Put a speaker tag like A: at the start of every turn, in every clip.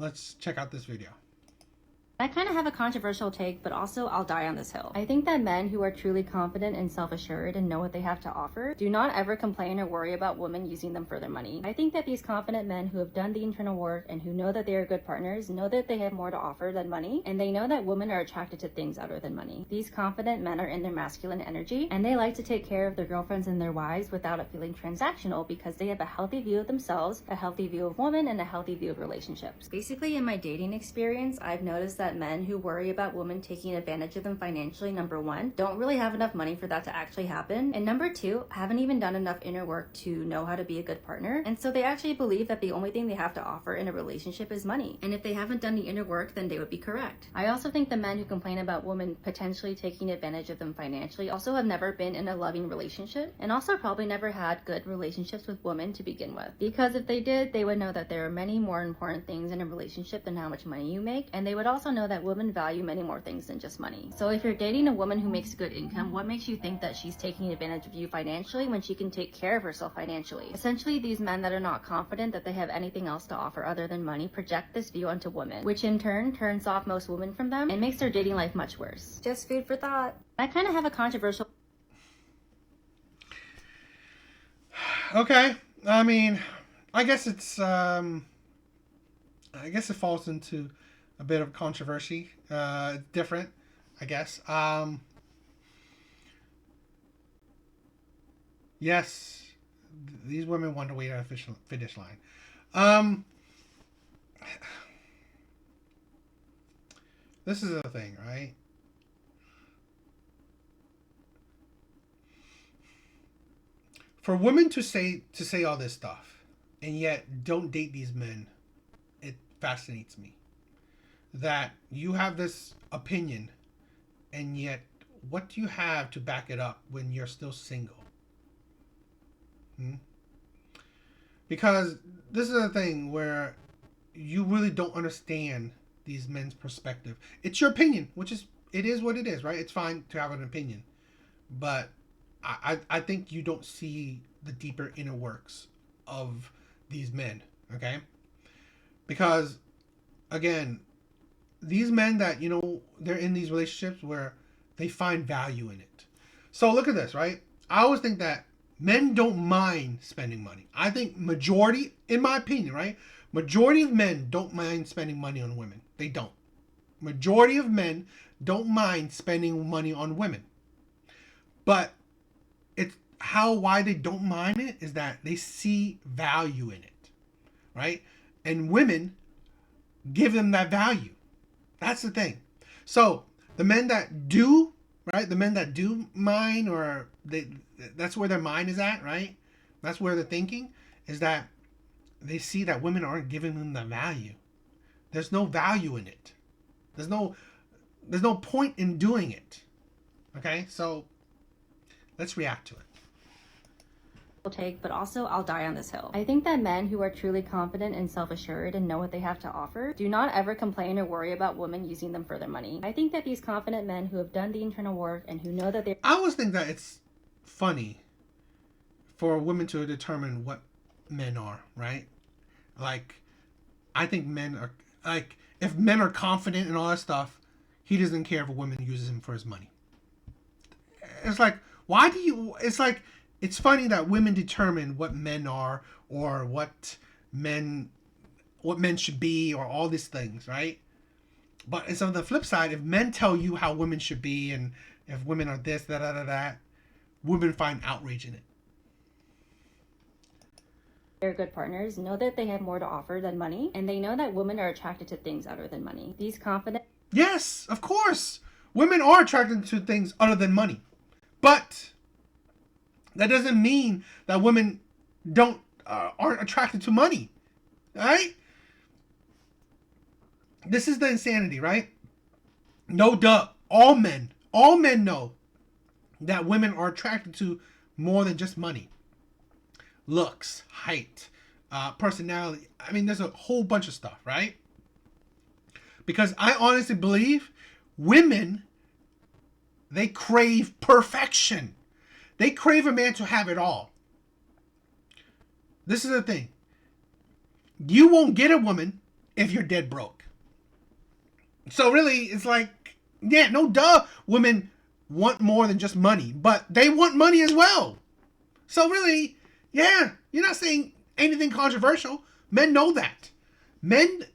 A: let's check out this video.
B: I kind of have a controversial take, but also I'll die on this hill. I think that men who are truly confident and self-assured and know what they have to offer do not ever complain or worry about women using them for their money. I think that these confident men who have done the internal work and who know that they are good partners know that they have more to offer than money, and they know that women are attracted to things other than money. These confident men are in their masculine energy, and they like to take care of their girlfriends and their wives without it feeling transactional because they have a healthy view of themselves, a healthy view of women, and a healthy view of relationships. Basically, in my dating experience, I've noticed that men who worry about women taking advantage of them financially, number one, don't really have enough money for that to actually happen, and number two, haven't even done enough inner work to know how to be a good partner, and so they actually believe that the only thing they have to offer in a relationship is money, and if they haven't done the inner work, then they would be correct. I also think the men who complain about women potentially taking advantage of them financially also have never been in a loving relationship, and also probably never had good relationships with women to begin with, because if they did, they would know that there are many more important things in a relationship than how much money you make, and they would also know that women value many more things than just money. So if you're dating a woman who makes good income, what makes you think that she's taking advantage of you financially when she can take care of herself financially? Essentially, these men that are not confident that they have anything else to offer other than money project this view onto women, which in turn turns off most women from them and makes their dating life much worse. Just food for thought. I kind of have a controversial...
A: Okay, I mean, I guess it's I guess it falls into a bit of controversy. Different, I guess. Yes, these women want to wait at a finish line. This is the thing, right? For women to say all this stuff and yet don't date these men, it fascinates me. That you have this opinion and yet what do you have to back it up when you're still single? Because this is a thing where you really don't understand these men's perspective. It's your opinion, which is, it is what it is, right? It's fine to have an opinion, but I think you don't see the deeper inner works of these men, okay? Because again, these men that, you know, they're in these relationships where they find value in it. So look at this, right? I always think that men don't mind spending money. I think majority, in my opinion, right? Majority of men don't mind spending money on women. They don't. Majority of men don't mind spending money on women. But it's why they don't mind it is that they see value in it, right? And women give them that value. That's the thing. So the men that do, right? The men that do mind, or that's where their mind is at, right? That's where they're thinking, is that they see that women aren't giving them the value. There's no value in it. There's no point in doing it. Okay, so let's react to it.
B: Take, but also I'll die on this hill. I think that men who are truly confident and self-assured and know what they have to offer do not ever complain or worry about women using them for their money. I think that these confident men who have done the internal work and who know that they're...
A: I always think that it's funny for women to determine what men are, right? Like, I think men are, like, if men are confident and all that stuff, he doesn't care if a woman uses him for his money. It's like, why do you, it's like, it's funny that women determine what men are, or what men should be, or all these things, right? But it's on the flip side, if men tell you how women should be, and if women are this, that, women find outrage in it.
B: They're good partners, know that they have more to offer than money, and they know that women are attracted to things other than money. These confident...
A: Yes, of course. Women are attracted to things other than money. But that doesn't mean that women aren't attracted to money, right? This is the insanity, right? No duh. All men know that women are attracted to more than just money. Looks, height, personality. I mean, there's a whole bunch of stuff, right? Because I honestly believe women, they crave perfection. They crave a man to have it all. This is the thing. You won't get a woman if you're dead broke. So really, it's like, yeah, no duh, women want more than just money, but they want money as well. So really, yeah, you're not saying anything controversial. Men know that. Men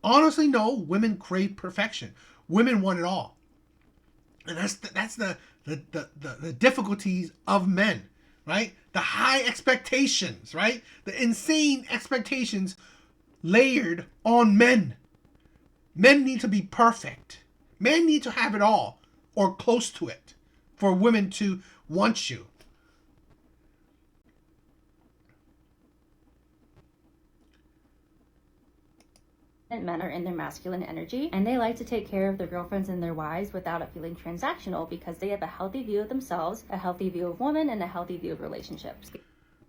A: honestly know women crave perfection. Women want it all. And that's the difficulties of men, right? The high expectations, right? The insane expectations layered on men. Men need to be perfect. Men need to have it all or close to it for women to want you.
B: Men are in their masculine energy, and they like to take care of their girlfriends and their wives without it feeling transactional, because they have a healthy view of themselves, a healthy view of women, and a healthy view of relationships.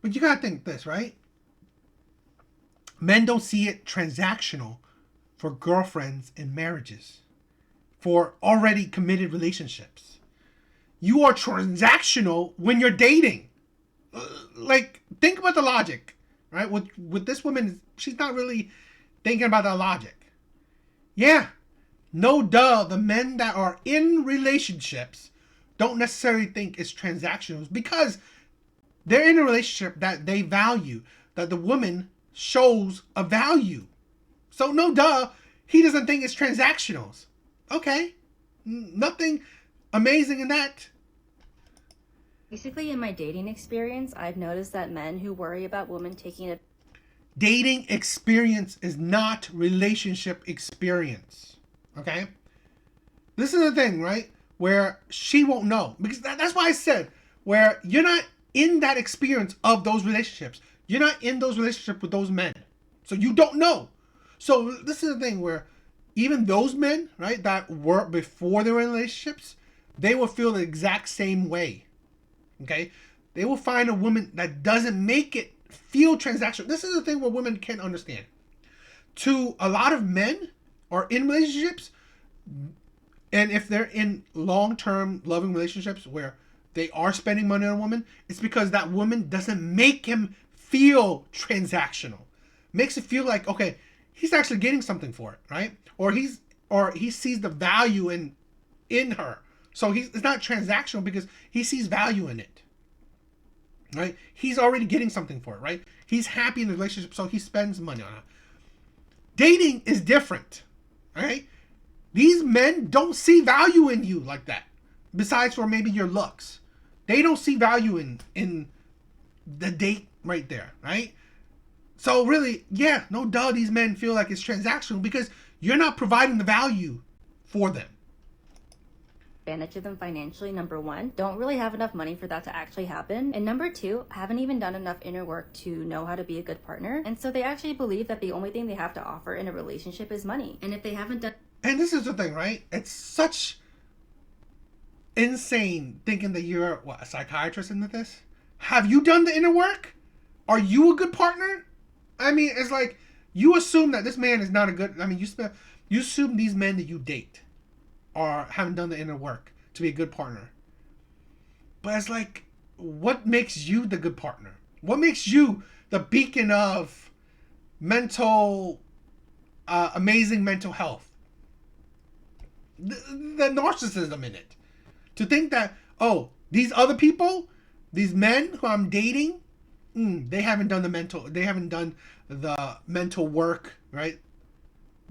A: But you gotta think this, right? Men don't see it transactional for girlfriends and marriages, for already committed relationships. You are transactional when you're dating. Like, think about the logic, right? With this woman, she's not really thinking about that logic. Yeah, no duh, the men that are in relationships don't necessarily think it's transactional because they're in a relationship that they value, that the woman shows a value. So no duh, he doesn't think it's transactional. Okay, nothing amazing in that.
B: Basically, in my dating experience, I've noticed that men who worry about women taking a
A: Dating experience is not relationship experience. Okay? This is the thing, right? Where she won't know. Because that's why I said, where you're not in that experience of those relationships. You're not in those relationships with those men. So you don't know. So this is the thing where even those men, right, that were before they were in relationships, they will feel the exact same way. Okay? They will find a woman that doesn't make it feel transactional. This is the thing where women can't understand. To a lot of men are in relationships, and if they're in long-term loving relationships where they are spending money on a woman, it's because that woman doesn't make him feel transactional. Makes it feel like, okay, he's actually getting something for it, right? Or he sees the value in her. So it's not transactional because he sees value in it. Right? He's already getting something for it, right? He's happy in the relationship, so he spends money on it. Dating is different, right? These men don't see value in you like that. Besides for maybe your looks. They don't see value in the date right there, right? So really, yeah, no duh, these men feel like it's transactional because you're not providing the value for them.
B: Advantage of them financially, number one, don't really have enough money for that to actually happen. And number two, haven't even done enough inner work to know how to be a good partner. And so they actually believe that the only thing they have to offer in a relationship is money. And if they haven't done...
A: And this is the thing, right? It's such insane thinking that you're, what, a psychiatrist into this? Have you done the inner work? Are you a good partner? I mean, it's like, you assume that this man is not a good, I mean, you assume these men that you date haven't done the inner work to be a good partner. But it's like, what makes you the good partner? What makes you the beacon of amazing mental health? The narcissism in it. To think that, oh, these other people, these men who I'm dating, they haven't done the mental work, right?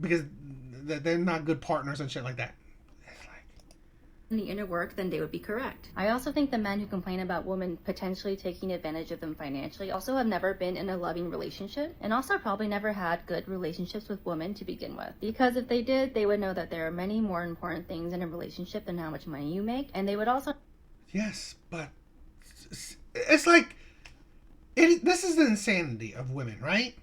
A: Because they're not good partners and shit like that.
B: The inner work, then they would be correct. I also think the men who complain about women potentially taking advantage of them financially also have never been in a loving relationship, and also probably never had good relationships with women to begin with. Because if they did, they would know that there are many more important things in a relationship than how much money you make, and they would also...
A: Yes, but it's like, this is the insanity of women, right?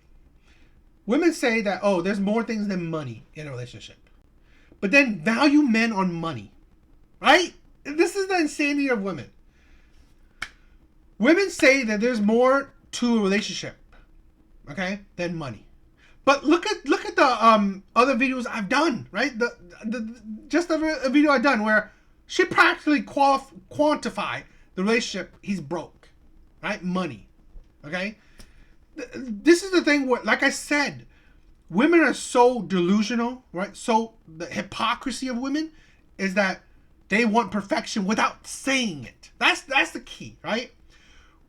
A: Women say that, oh, there's more things than money in a relationship. But then value men on money. Right? This is the insanity of women. Women say that there's more to a relationship, okay, than money. But look at the other videos I've done, right? Just a video I've done where she practically quantify the relationship. He's broke, right? Money, okay. This is the thing where, like I said, women are so delusional, right? So the hypocrisy of women is that they want perfection without saying it. That's the key, right?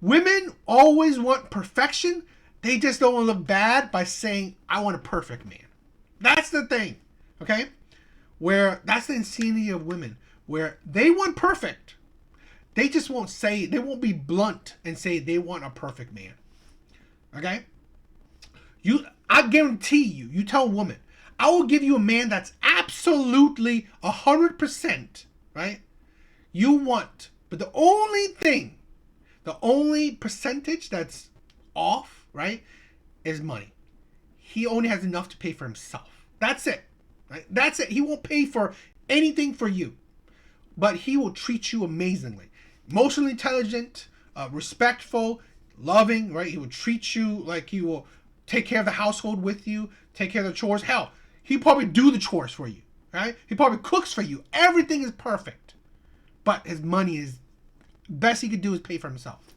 A: Women always want perfection. They just don't want to look bad by saying, I want a perfect man. That's the thing, okay? Where that's the insanity of women, where they want perfect. They just won't say, they won't be blunt and say they want a perfect man. Okay? I guarantee you, you tell a woman, I will give you a man that's absolutely 100%, right? You want, but the only percentage that's off, right, is money. He only has enough to pay for himself. That's it. Right? That's it. He won't pay for anything for you, but he will treat you amazingly. Emotionally intelligent, respectful, loving, right? He will treat you like he will take care of the household with you, take care of the chores. Hell, he probably do the chores for you, right? He probably cooks for you. Everything is perfect, but his money is best he could do is pay for himself.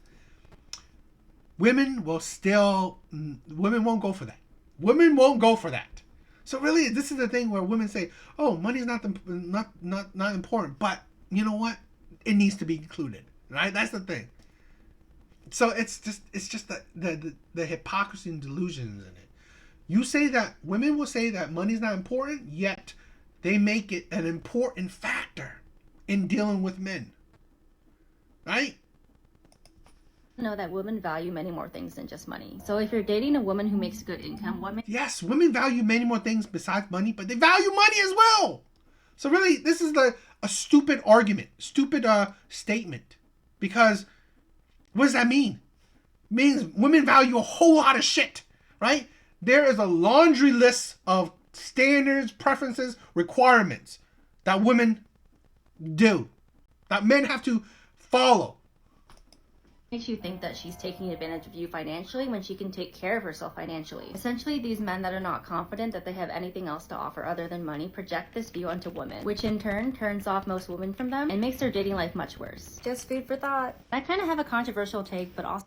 A: Women won't go for that. Women won't go for that. So really, this is the thing where women say, "Oh, money's not important," but you know what? It needs to be included, right? That's the thing. So it's just the hypocrisy and delusions in it. You say that women will say that money's not important, yet they make it an important factor in dealing with men, right?
B: Know that women value many more things than just money. So if you're dating a woman who makes good income,
A: Yes, women value many more things besides money, but they value money as well. So really, this is a stupid argument, stupid statement, because what does that mean? It means women value a whole lot of shit, right? There is a laundry list of standards, preferences, requirements that women do, that men have to follow.
B: makes you think that she's taking advantage of you financially when she can take care of herself financially. Essentially, these men that are not confident that they have anything else to offer other than money project this view onto women, which in turn turns off most women from them and makes their dating life much worse. Just food for thought. I kind of have a controversial take, but also...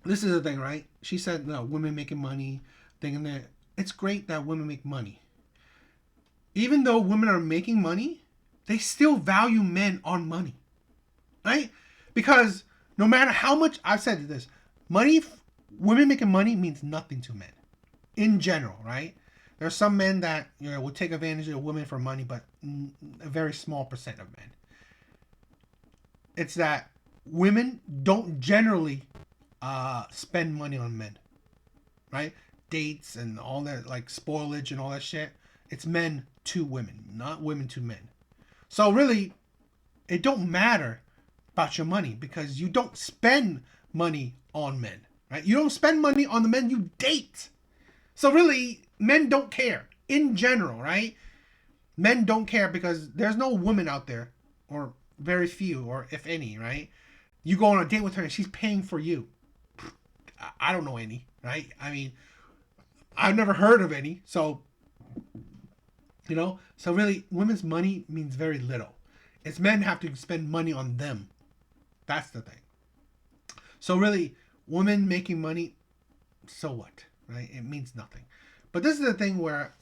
A: This is the thing, right? She said, no, women making money, thinking that it's great that women make money. Even though women are making money, they still value men on money, right? Because no matter how much, I've said this, women making money means nothing to men in general, right? There are some men that will take advantage of women for money, but a very small percent of men. It's that women don't generally spend money on men, right? Dates and all that, like spoilage and all that shit. It's men to women, not women to men. So really, it don't matter about your money because you don't spend money on men, right? You don't spend money on the men you date. So really, men don't care in general, right? Men don't care because there's no woman out there, or very few, or if any, right? You go on a date with her and she's paying for you. I don't know any, right? I mean, I've never heard of any. So, so really, women's money means very little. It's men have to spend money on them. That's the thing. So really, women making money, so what, right? It means nothing. But this is the thing where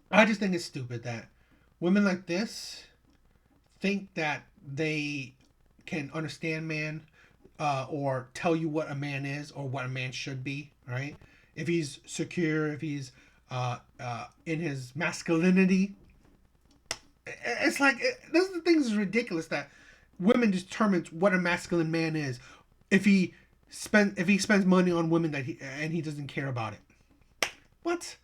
A: I just think it's stupid that women like this think that they can understand man or tell you what a man is or what a man should be, right? If he's secure, if he's in his masculinity. It's like, this is the thing is ridiculous that women determine what a masculine man is if he spends money on women that he doesn't care about it. What?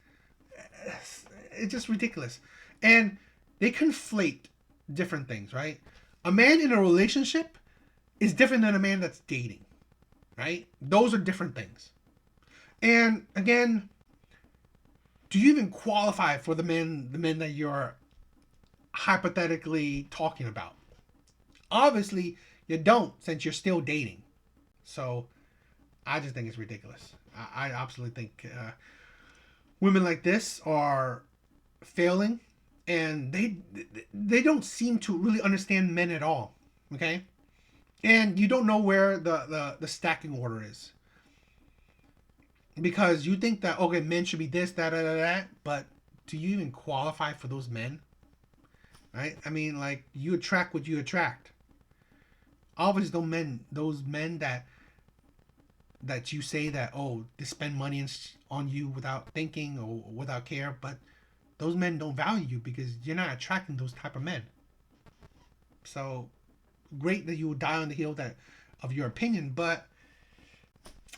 A: It's just ridiculous. And they conflate different things, right? A man in a relationship is different than a man that's dating, right? Those are different things. And again, do you even qualify for the men that you're hypothetically talking about? Obviously, you don't, since you're still dating. So, I just think it's ridiculous. I absolutely think women like this are failing, and they don't seem to really understand men at all. Okay, and you don't know where the stacking order is. because you think that okay, men should be this, that, but do you even qualify for those men? Right? I mean, like you attract what you attract. Obviously, those men that you say that oh they spend money on you without thinking or without care, but those men don't value you because you're not attracting those type of men. So great that you will die on the hill that of your opinion, but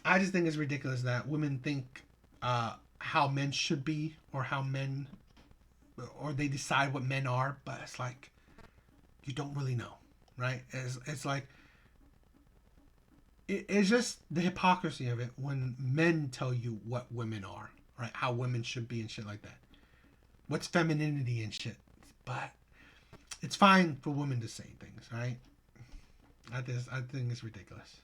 A: I just think it's ridiculous that women think how men should be or how men or they decide what men are, but it's like you don't really know, right? It's like it's just the hypocrisy of it when men tell you what women are, right? How women should be and shit like that. What's femininity and shit. But it's fine for women to say things, right? I think it's ridiculous.